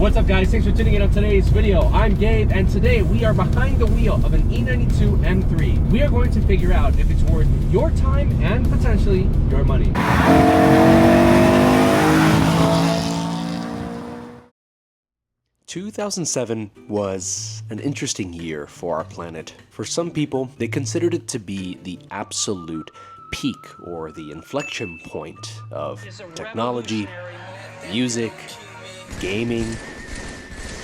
What's up guys, thanks for tuning in on today's video. I'm Gabe and today we are behind the wheel of an E92 M3. We are going to figure out if it's worth your time and potentially your money. 2007 was an interesting year for our planet. For some people, they considered it to be the absolute peak or the inflection point of technology, music, gaming,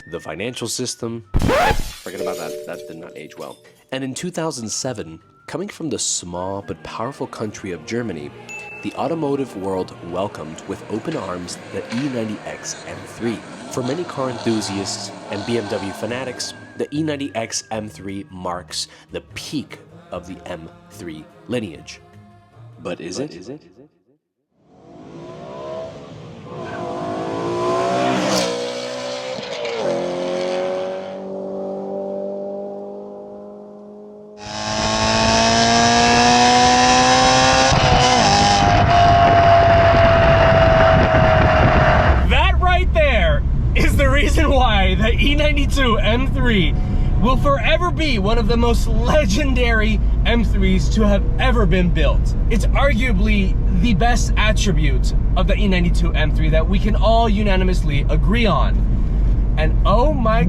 the financial system. Forget about that, that did not age well. And in 2007, coming from the small but powerful country of Germany, the automotive world welcomed with open arms the E90X M3. For many car enthusiasts and BMW fanatics, the E90X M3 marks the peak of the M3 lineage. But is it? Reason why the E92 M3 will forever be one of the most legendary M3s to have ever been built. It's arguably the best attribute of the E92 M3 that we can all unanimously agree on. And oh my,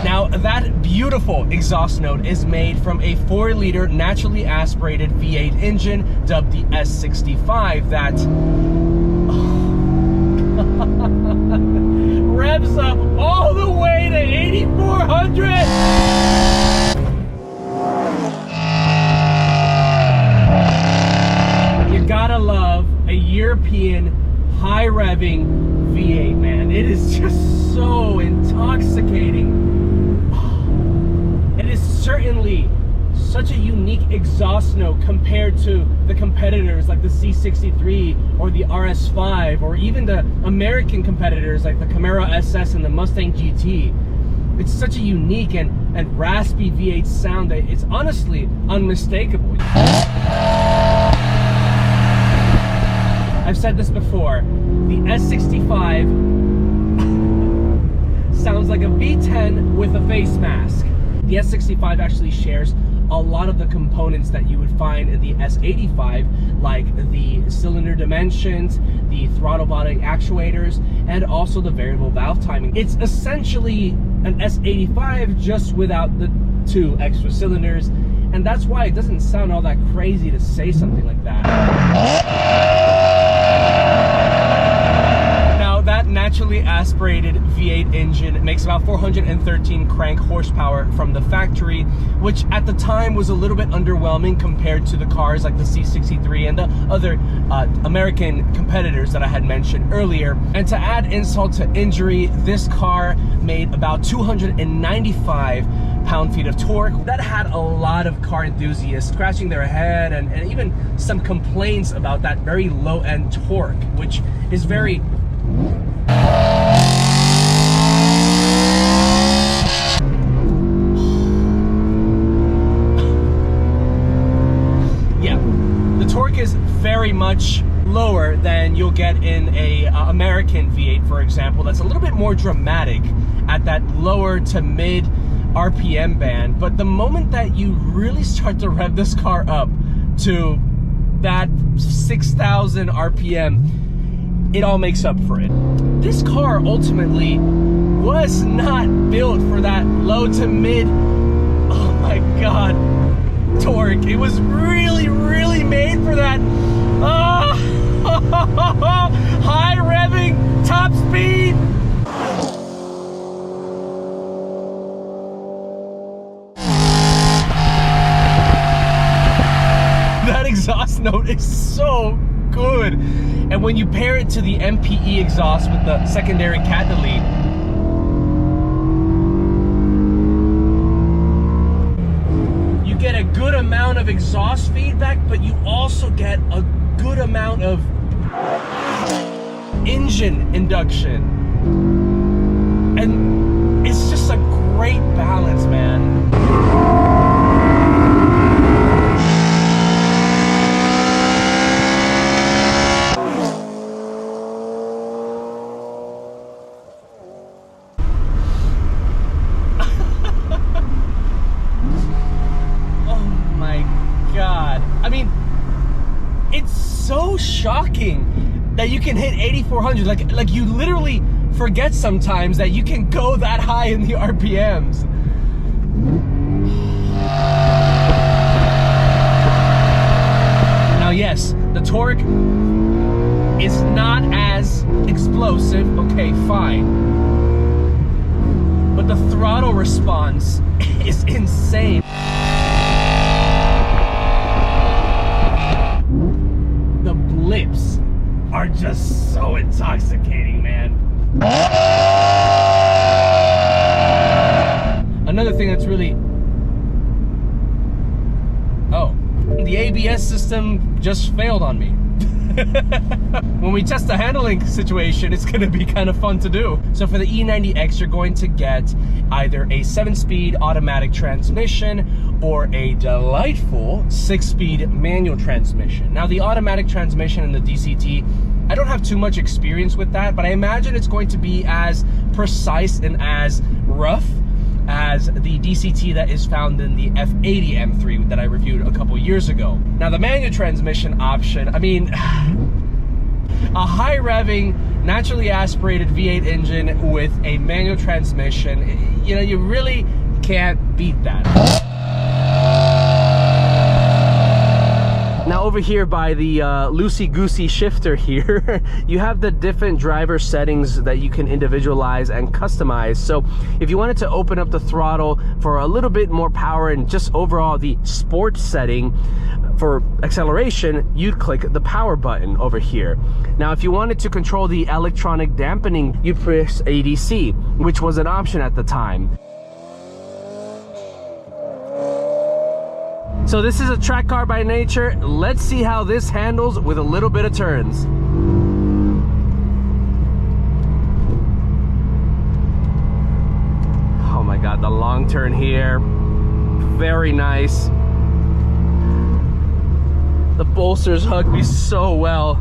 Now that beautiful exhaust note is made from a 4-liter naturally aspirated V8 engine dubbed the S65 that revs up all the way to 8,400. You gotta love a European high revving V8, man. It is just so intoxicating. It is certainly such a unique exhaust note compared to the competitors like the C63 or the RS5 or even the American competitors like the Camaro SS and the Mustang GT. It's such a unique and raspy V8 sound that it's honestly unmistakable. I've said this before, the S65 sounds like a V10 with a face mask. The S65 actually shares a lot of the components that you would find in the S85, like the cylinder dimensions, the throttle body actuators, and also the variable valve timing. It's essentially an S85 just without the 2 extra cylinders, and that's why it doesn't sound all that crazy to say something like that. That naturally aspirated V8 engine makes about 413 crank horsepower from the factory, which at the time was a little bit underwhelming compared to the cars like the C63 and the other American competitors that I had mentioned earlier. And to add insult to injury, this car made about 295 pound-feet of torque. That had a lot of car enthusiasts scratching their head and even some complaints about that very low-end torque, which is very is very much lower than you'll get in a American V8, for example. That's a little bit more dramatic at that lower to mid RPM band. But the moment that you really start to rev this car up to that 6,000 RPM, it all makes up for it. This car ultimately was not built for that low to mid, oh my god, torque. It was really made for that high revving top speed. That exhaust note is so good, and when you pair it to the MPE exhaust with the secondary cat delete, get a good amount of exhaust feedback, but you also get a good amount of engine induction. And it's just a great balance, man. so shocking that you can hit 8,400. Like you literally forget sometimes that you can go that high in the RPMs. Now, yes, the torque is not as explosive. Okay, fine. But the throttle response is insane. The blips are just so intoxicating, man. Another thing that's really... Oh, the ABS system just failed on me. When we test the handling situation, it's going to be kind of fun to do. So for the E90X, you're going to get either a 7-speed automatic transmission or a delightful 6-speed manual transmission. Now, the automatic transmission in the DCT, I don't have too much experience with that, but I imagine it's going to be as precise and as rough as the DCT that is found in the F80 M3 that I reviewed a couple years ago. Now, the manual transmission option, I mean, a high revving, naturally aspirated V8 engine with a manual transmission, you know, you really can't beat that. Now over here by the loosey-goosey shifter here, you have the different driver settings that you can individualize and customize. So if you wanted to open up the throttle for a little bit more power and just overall the sports setting for acceleration, you'd click the power button over here. Now if you wanted to control the electronic dampening, you press ADC, which was an option at the time. So this is a track car by nature. Let's see how this handles with a little bit of turns. Oh my God, the long turn here. Very nice. The bolsters hug me so well.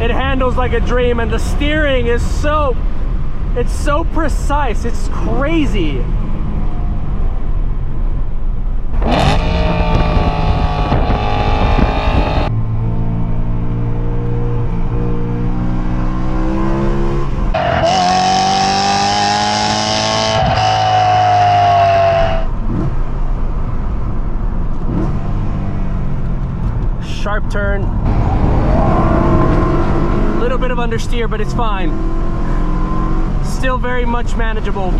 It handles like a dream, and the steering is so... it's so precise, it's crazy. Sharp turn. A little bit of understeer, but it's fine. Still very much manageable.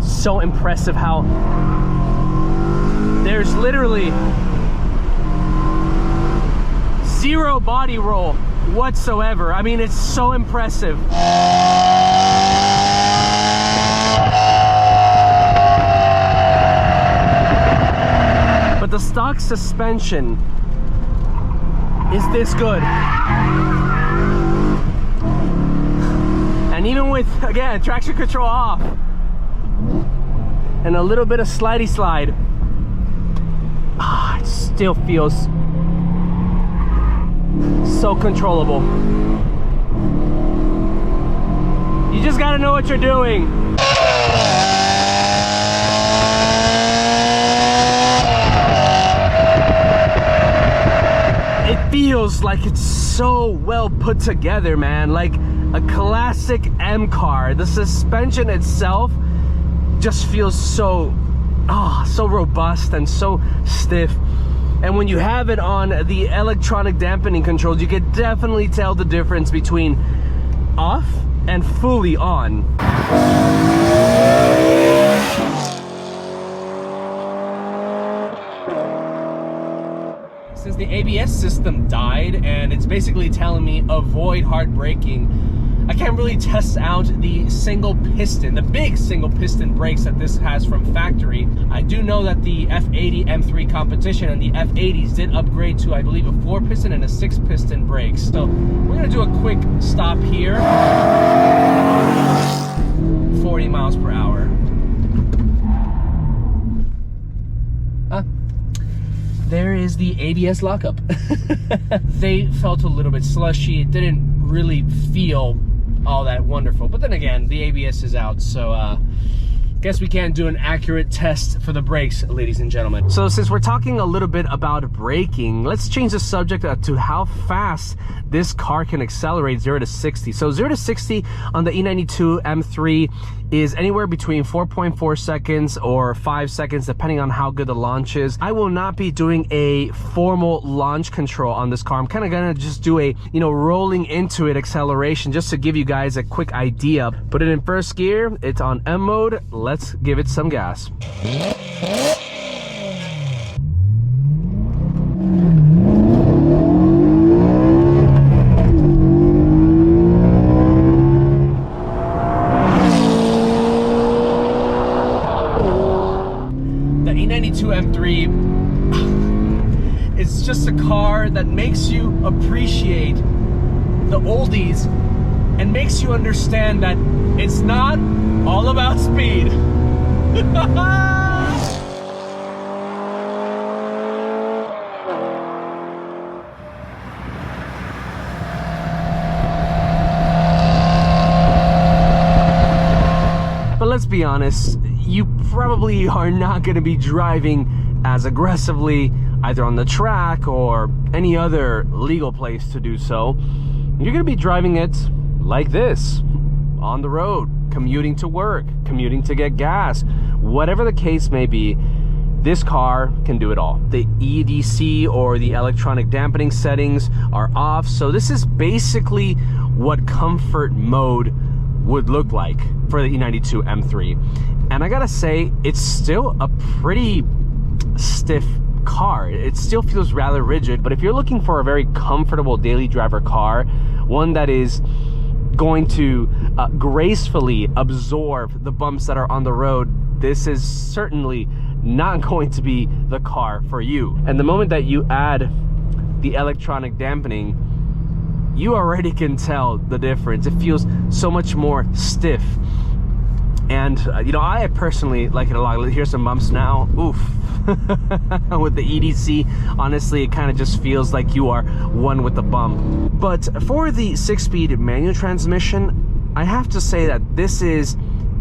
So impressive how there's literally zero body roll whatsoever. I mean, it's so impressive. But the stock suspension is this good. And even with, again, traction control off and a little bit of slidey slide, it still feels so controllable. You just gotta know what you're doing. It feels like it's so well put together, man. Like a classic M car. The suspension itself just feels so robust and so stiff. And when you have it on the electronic dampening controls, you can definitely tell the difference between off and fully on. Since the ABS system died and it's basically telling me avoid hard braking, I can't really test out the single piston, the big single piston brakes that this has from factory. I do know that the F80 M3 competition and the F80s did upgrade to, I believe, a 4-piston and a 6-piston brakes. So we're gonna do a quick stop here. 40 miles per hour. There is the ABS lockup. They felt a little bit slushy. It didn't really feel all that wonderful. But then again, the ABS is out, so guess we can't do an accurate test for the brakes, ladies and gentlemen. So since we're talking a little bit about braking, let's change the subject to how fast this car can accelerate 0 to 60. So 0 to 60 on the E92 M3 is anywhere between 4.4 seconds or 5 seconds, depending on how good the launch is. I will not be doing a formal launch control on this car. I'm kind of gonna just do a, rolling into it acceleration just to give you guys a quick idea. Put it in first gear, it's on M mode. Let's give it some gas. M3 is just a car that makes you appreciate the oldies and makes you understand that it's not all about speed. But let's be honest, you probably are not going to be driving as aggressively either on the track or any other legal place to do so. You're going to be driving it like this, on the road, commuting to work, commuting to get gas, whatever the case may be. This car can do it all. The EDC or the electronic dampening settings are off, so this is basically what comfort mode would look like for the E92 M3. And I gotta say, it's still a pretty stiff car. It still feels rather rigid, but if you're looking for a very comfortable daily driver car, one that is going to gracefully absorb the bumps that are on the road, this is certainly not going to be the car for you. And the moment that you add the electronic dampening, you already can tell the difference. It feels so much more stiff. And I personally like it a lot. Here's some bumps now. Oof. With the EDC, honestly, it kind of just feels like you are one with the bump. But for the 6-speed manual transmission, I have to say that this is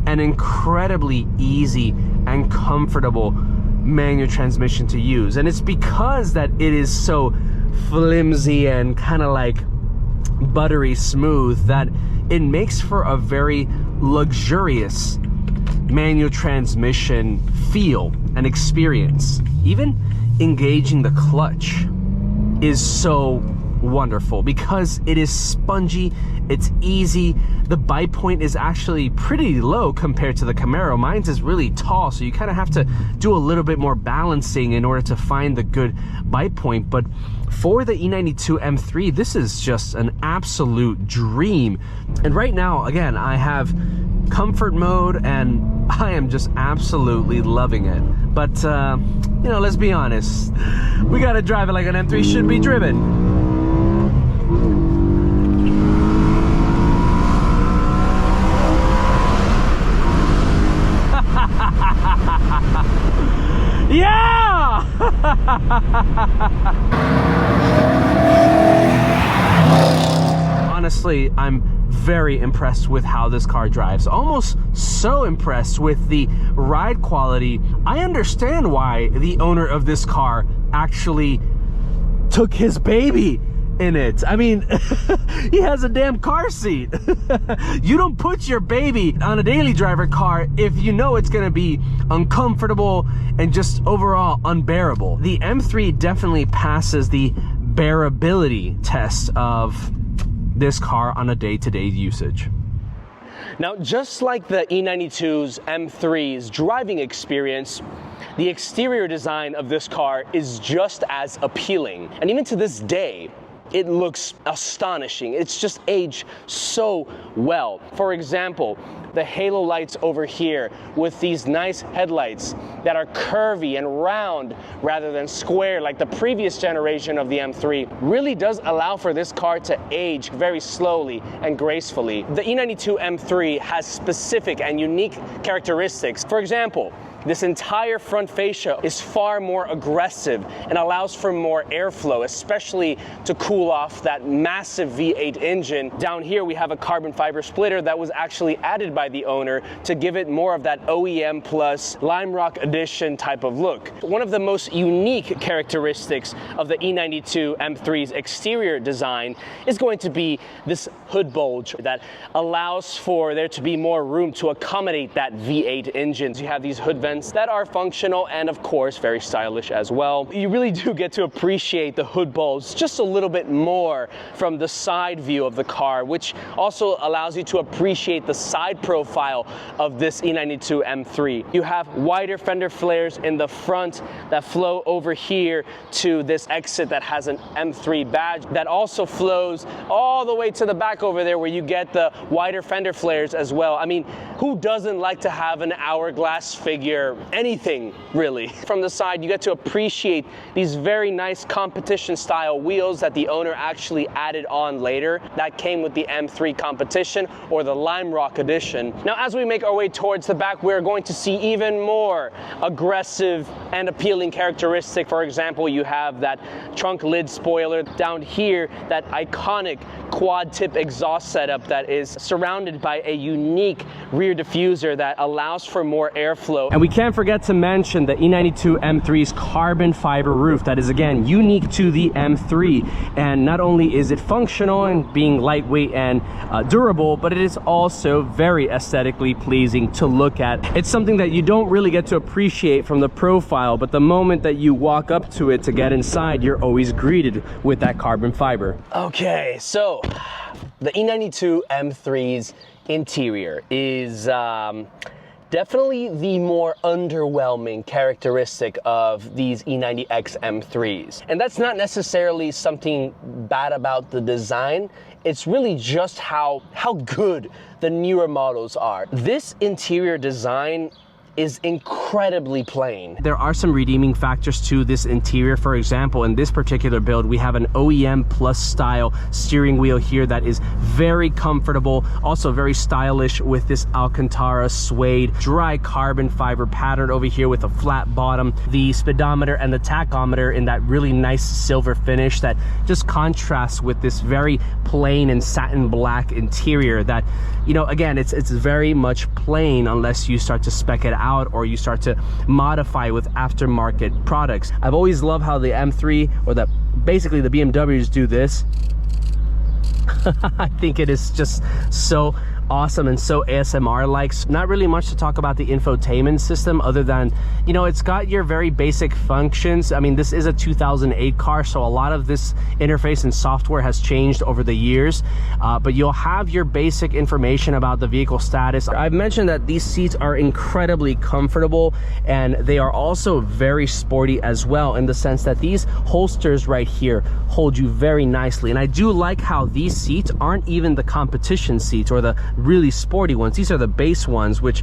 an incredibly easy and comfortable manual transmission to use. And it's because that it is so flimsy and kind of like buttery smooth that it makes for a very luxurious manual transmission feel and experience. Even engaging the clutch is so wonderful because it is spongy, it's easy. The bite point is actually pretty low compared to the Camaro. Mine's is really tall, so you kind of have to do a little bit more balancing in order to find the good bite point. But for the E92 M3, this is just an absolute dream. And right now, again, I have comfort mode and I am just absolutely loving it. But let's be honest, we gotta drive it like an M3 should be driven. Yeah! Honestly, I'm very impressed with how this car drives. Almost so impressed with the ride quality. I understand why the owner of this car actually took his baby in it. I mean, he has a damn car seat. You don't put your baby on a daily driver car if you know it's gonna be uncomfortable and just overall unbearable. The M3 definitely passes the bearability test of this car on a day-to-day usage. Now, just like the E92's M3's driving experience, the exterior design of this car is just as appealing. And even to this day, it looks astonishing. It's just aged so well. For example, the halo lights over here with these nice headlights that are curvy and round rather than square like the previous generation of the M3 really does allow for this car to age very slowly and gracefully. The E92 M3 has specific and unique characteristics. For example, This entire front fascia is far more aggressive and allows for more airflow, especially to cool off that massive V8 engine. Down here we have a carbon fiber splitter that was actually added by the owner to give it more of that OEM plus Lime Rock edition type of look. One of the most unique characteristics of the E92 M3's exterior design is going to be this hood bulge that allows for there to be more room to accommodate that V8 engine. You have these hood vents that are functional and of course very stylish as well. You really do get to appreciate the hood bulge just a little bit more from the side view of the car, which also allows you to appreciate the side profile of this E92 M3. You have wider fender flares in the front that flow over here to this exit that has an M3 badge that also flows all the way to the back over there where you get the wider fender flares as well. I mean, who doesn't like to have an hourglass figure? Anything, really. From the side, you get to appreciate these very nice competition style wheels that the owner actually added on later. That came with the M3 competition or the Lime Rock edition. Now, as we make our way towards the back, we're going to see even more aggressive and appealing characteristic. For example, you have that trunk lid spoiler. Down here, that iconic quad tip exhaust setup that is surrounded by a unique rear diffuser that allows for more airflow. And we can't forget to mention the E92 M3's carbon fiber roof that is again unique to the M3. And not only is it functional and being lightweight and durable, but it is also very aesthetically pleasing to look at. It's something that you don't really get to appreciate from the profile, but the moment that you walk up to it to get inside, you're always greeted with that carbon fiber. Okay, so the E92 M3's interior is definitely the more underwhelming characteristic of these E90X M3s. And that's not necessarily something bad about the design. It's really just how good the newer models are. This interior design is incredibly plain. There are some redeeming factors to this interior. For example, in this particular build, we have an OEM Plus style steering wheel here that is very comfortable, also very stylish with this Alcantara suede dry carbon fiber pattern over here with a flat bottom. The speedometer and the tachometer in that really nice silver finish that just contrasts with this very plain and satin black interior that, you know, again, it's very much plain unless you start to spec it out or you start to modify with aftermarket products. I've always loved how the M3 or basically the BMWs do this. I think it is just so awesome and so ASMR-like. Not really much to talk about the infotainment system other than, you know, it's got your very basic functions. I mean, this is a 2008 car, so a lot of this interface and software has changed over the years, but you'll have your basic information about the vehicle status. I've mentioned that these seats are incredibly comfortable and they are also very sporty as well, in the sense that these holsters right here hold you very nicely. And I do like how these seats aren't even the competition seats or the really sporty ones. These are the base ones, which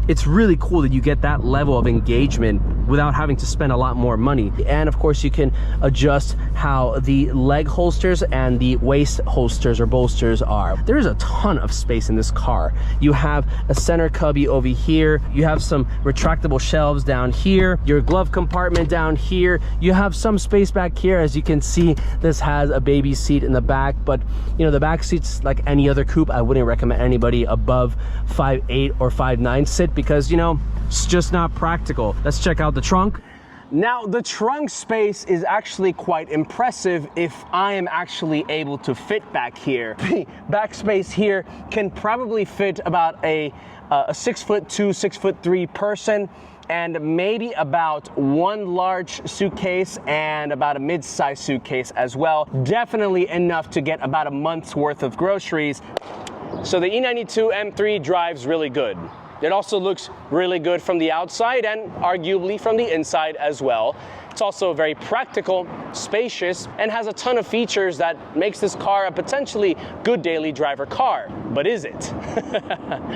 it's really cool that you get that level of engagement without having to spend a lot more money. And of course, you can adjust how the leg holsters and the waist holsters or bolsters are. There is a ton of space in this car. You have a center cubby over here. You have some retractable shelves down here. Your glove compartment down here. You have some space back here. As you can see, this has a baby seat in the back, but you know, the back seats, like any other coupe, I wouldn't recommend anybody above 5'8" or 5'9" sit, because, you know, it's just not practical. Let's check out the trunk. Now, the trunk space is actually quite impressive if I am actually able to fit back here. The back space here can probably fit about a 6'2", 6'3" person, and maybe about one large suitcase and about a mid-sized suitcase as well. Definitely enough to get about a month's worth of groceries. So the E92 M3 drives really good. It also looks really good from the outside and arguably from the inside as well. It's also very practical, spacious, and has a ton of features that makes this car a potentially good daily driver car. But is it?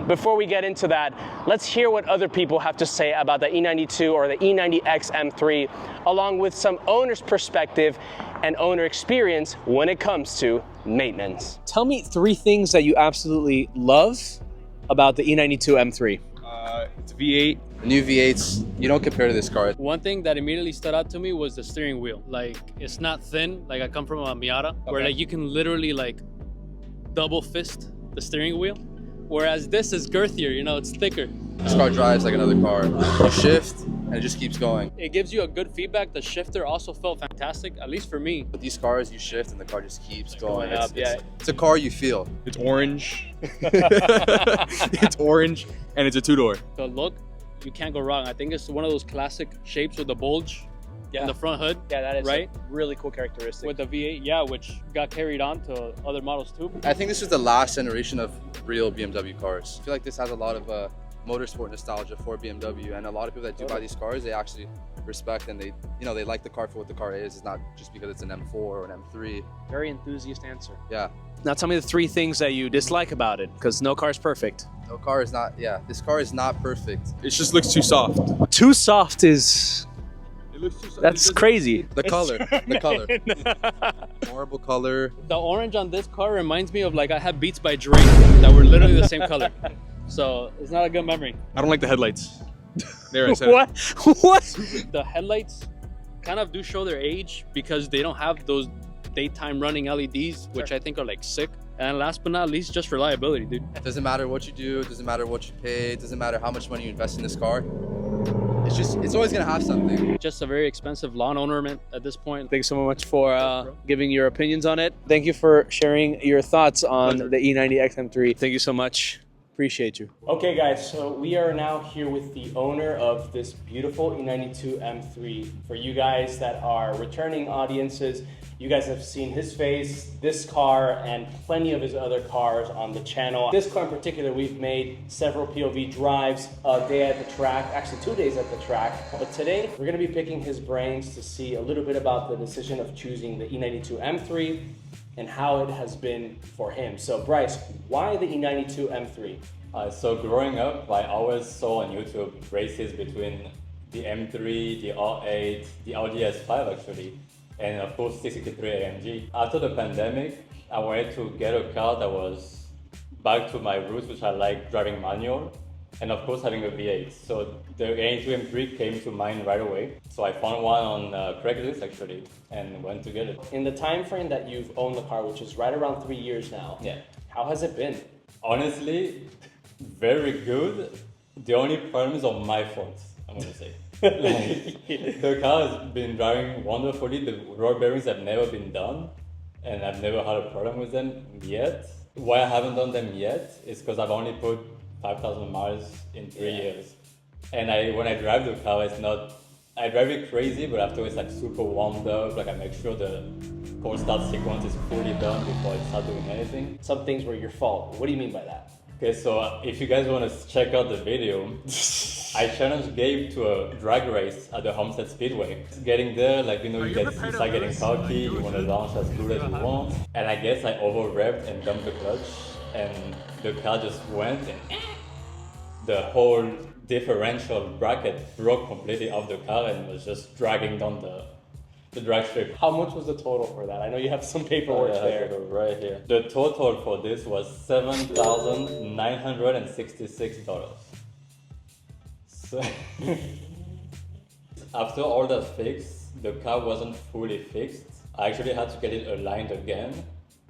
Before we get into that, let's hear what other people have to say about the E92 or the E90X M3, along with some owner's perspective and owner experience when it comes to maintenance. Tell me 3 things that you absolutely love about the E92 M3. It's V8, The new V8s, you don't compare to this car. One thing that immediately stood out to me was the steering wheel. Like, it's not thin. Like, I come from a Miata, where like you can literally like double fist the steering wheel. Whereas this is girthier, you know, it's thicker. This car drives like another car. You shift and it just keeps going. It gives you a good feedback. The shifter also felt fantastic, at least for me. With these cars, you shift and the car just keeps going. Up, It's a car you feel. It's orange. It's orange and it's a two-door. The look, you can't go wrong. I think it's one of those classic shapes with the bulge in the front hood. Yeah, that is right. a really cool characteristic. With the V8, yeah, which got carried on to other models too. I think this is the last generation of real BMW cars. I feel like this has a lot of motorsport nostalgia for BMW, and a lot of people that do buy these cars, they actually respect and they like the car for what the car is. It's not just because it's an M4 or an M3. Very enthusiast answer. Yeah. Now tell me the 3 things that you dislike about it, because no car's perfect. No car is not, this car is not perfect. It just looks too soft. Too soft is... It looks too soft. That's crazy. The color, the color. Horrible color. The orange on this car reminds me of like I had Beats by Drake that were literally the same color. So it's not a good memory. I don't like the headlights. There, I said What? What? The headlights kind of do show their age because they don't have those daytime running LEDs, which I think are like sick. And last but not least, just reliability, dude. It doesn't matter what you do, it doesn't matter what you pay, it doesn't matter how much money you invest in this car. It's always gonna have something. Just a very expensive lawn ornament at this point. Thanks so much for giving your opinions on it. Thank you for sharing your thoughts on the E90 M3. Thank you so much. Appreciate you. Okay guys, so we are now here with the owner of this beautiful E92 M3. For you guys that are returning audiences, you guys have seen his face, this car, and plenty of his other cars on the channel. This car in particular, we've made several POV drives, a day at the track, actually 2 days at the track. But today, we're gonna be picking his brains to see a little bit about the decision of choosing the E92 M3 and how it has been for him. So Bryce, why the E92 M3? So growing up, I always saw on YouTube races between the M3, the R8, the Audi S5 actually, and of course 663 AMG. After the pandemic, I wanted to get a car that was back to my roots, which I like driving manual, and of course having a V8. So the E92 M3 came to mind right away. So I found one on Craigslist actually, and went to get it. In the time frame that you've owned the car, which is right around 3 years now, Yeah. how has it been? Honestly, very good. The only problems are my fault, I'm gonna say. Like, the car has been driving wonderfully. The road bearings have never been done, and I've never had a problem with them yet. Why I haven't done them yet is because I've only put 5,000 miles in 3 years. And when I drive the car, it's not, I drive it crazy, but afterwards it's like super warmed up. Like I make sure the cold start sequence is fully done before I start doing anything. Some things were your fault. What do you mean by that? Okay, so if you guys want to check out the video, I challenged Gabe to a drag race at the Homestead Speedway. Getting there, like, you start getting cocky, you want to launch as good as you want. And I guess I over-revved and dumped the clutch, and the car just went, and the whole differential bracket broke completely off the car and was just dragging down the drag strip. How much was the total for that? I know you have some paperwork there. Right here. The total for this was $7,966. So after all that fixed, the car wasn't fully fixed. I actually had to get it aligned again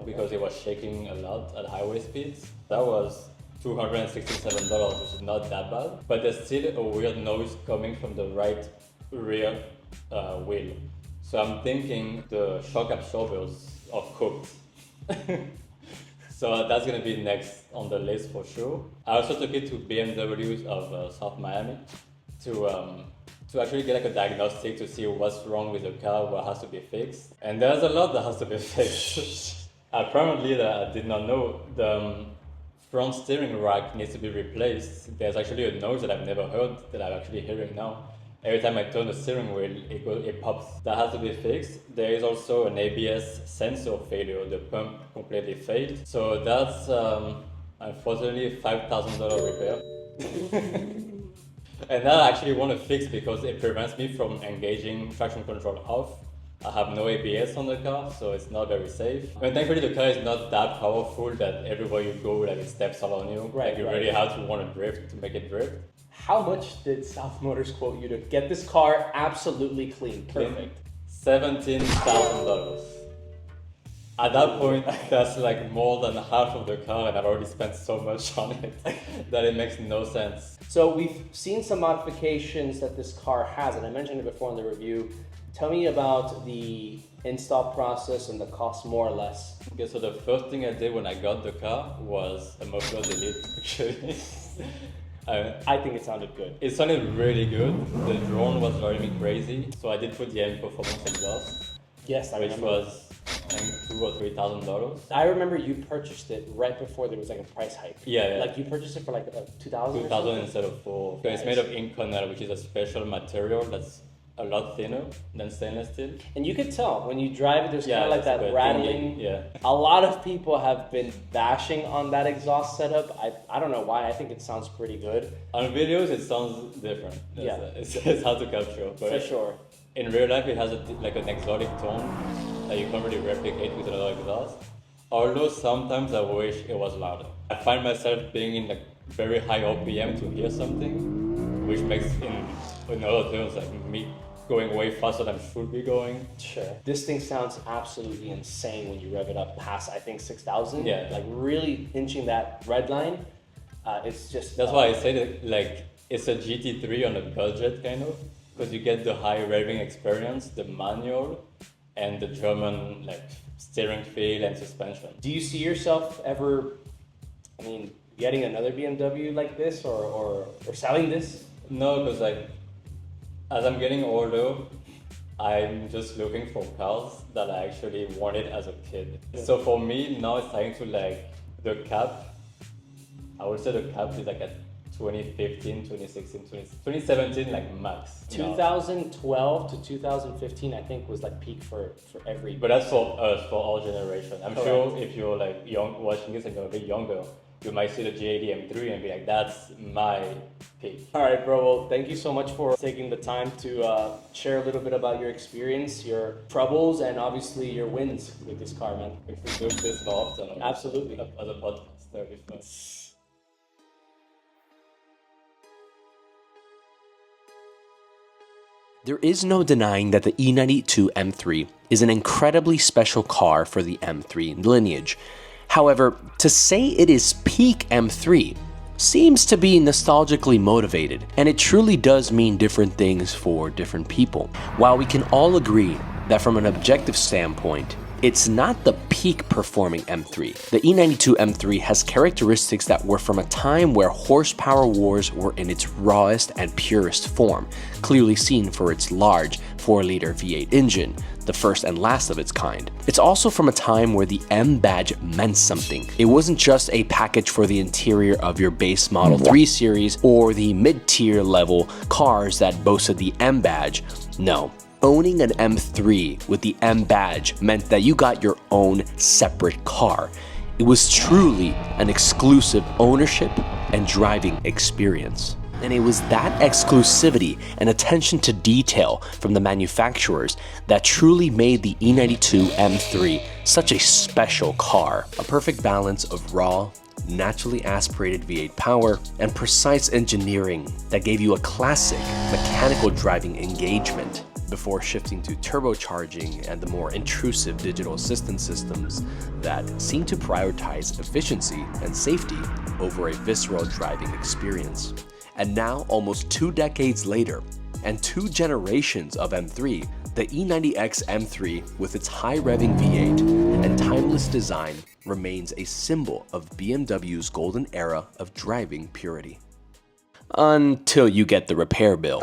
because it was shaking a lot at highway speeds. That was $267, which is not that bad. But there's still a weird noise coming from the right rear wheel. So I'm thinking the shock absorbers are cooked. So that's gonna be next on the list for sure. I also took it to BMWs of South Miami to actually get like a diagnostic to see what's wrong with the car, what has to be fixed. And there's a lot that has to be fixed. Apparently, that I did not know, the front steering rack needs to be replaced. There's actually a noise that I've never heard that I'm actually hearing now. Every time I turn the steering wheel, it pops. That has to be fixed. There is also an ABS sensor failure. The pump completely failed. So that's unfortunately $5,000 repair. And that I actually want to fix because it prevents me from engaging traction control off I have no ABS on the car, so it's not very safe. And thankfully the car is not that powerful that everywhere you go, like it steps all on you. Right, like you right. really have to want to drift to make it drift. How much did South Motors quote you to get this car absolutely clean, perfect? $17,000. At that point, that's like more than half of the car, and I've already spent so much on it that it makes no sense. So we've seen some modifications that this car has, and I mentioned it before in the review. Tell me about the install process and the cost more or less. Okay, so the first thing I did when I got the car was a muffler delete, actually. I think it sounded good. It sounded really good. The drone was driving me crazy, so I did put the M Performance exhaust, Yes, I which remember. was I think $2,000 or $3,000. I remember you purchased it right before there was like a price hike. Yeah, yeah. Like you purchased it for like 2,000. 2,000 instead of 4. So it's Nice. made of Inconel, which is a special material that's a lot thinner than stainless steel. And you could tell when you drive it, there's kind of like it's that a rattling. Yeah. A lot of people have been bashing on that exhaust setup. I don't know why. I think it sounds pretty good. On videos, it sounds different. Yeah. It's hard to capture. But For sure. in real life, it has like an exotic tone that you can't really replicate with another exhaust. Although sometimes I wish it was louder. I find myself being in like very high RPM to hear something, which makes in other terms like me going way faster than I should be going. Sure. This thing sounds absolutely insane when you rev it up past, I think, 6,000. Yeah. Like really inching that red line. It's just. That's why I say that like it's a GT3 on a budget kind of, because you get the high revving experience, the manual, and the German like steering feel and suspension. Do you see yourself ever, getting another BMW like this or selling this? No, because like as I'm getting older, I'm just looking for cars that I actually wanted as a kid. Yeah. So for me now it's time to like the cap. I would say the cap is like at 2015, 2016, 2017 like max. 2012 to 2015, I think, was like peak for every. But that's for us, for our generation. I'm Correct. sure if you're like young, watching this and you're a bit younger, you might see the G80 M3 and be like, that's my peak. All right, bro. Well, thank you so much for taking the time to share a little bit about your experience, your troubles, and obviously your wins with this car, man. If we do this more often, Absolutely. as a podcast, that would be fun. There is no denying that the E92 M3 is an incredibly special car for the M3 lineage. However, to say it is peak M3 seems to be nostalgically motivated, and it truly does mean different things for different people. While we can all agree that from an objective standpoint, it's not the peak performing M3. The E92 M3 has characteristics that were from a time where horsepower wars were in its rawest and purest form, clearly seen for its large 4-liter V8 engine, the first and last of its kind. It's also from a time where the M badge meant something. It wasn't just a package for the interior of your base Model 3 series or the mid-tier level cars that boasted the M badge. No. Owning an M3 with the M badge meant that you got your own separate car. It was truly an exclusive ownership and driving experience. And it was that exclusivity and attention to detail from the manufacturers that truly made the E92 M3 such a special car. A perfect balance of raw, naturally aspirated V8 power and precise engineering that gave you a classic mechanical driving engagement, before shifting to turbocharging and the more intrusive digital assistance systems that seem to prioritize efficiency and safety over a visceral driving experience. And now, almost 2 decades later, and 2 generations of M3, the E90X M3 with its high revving V8 and timeless design remains a symbol of BMW's golden era of driving purity. Until you get the repair bill.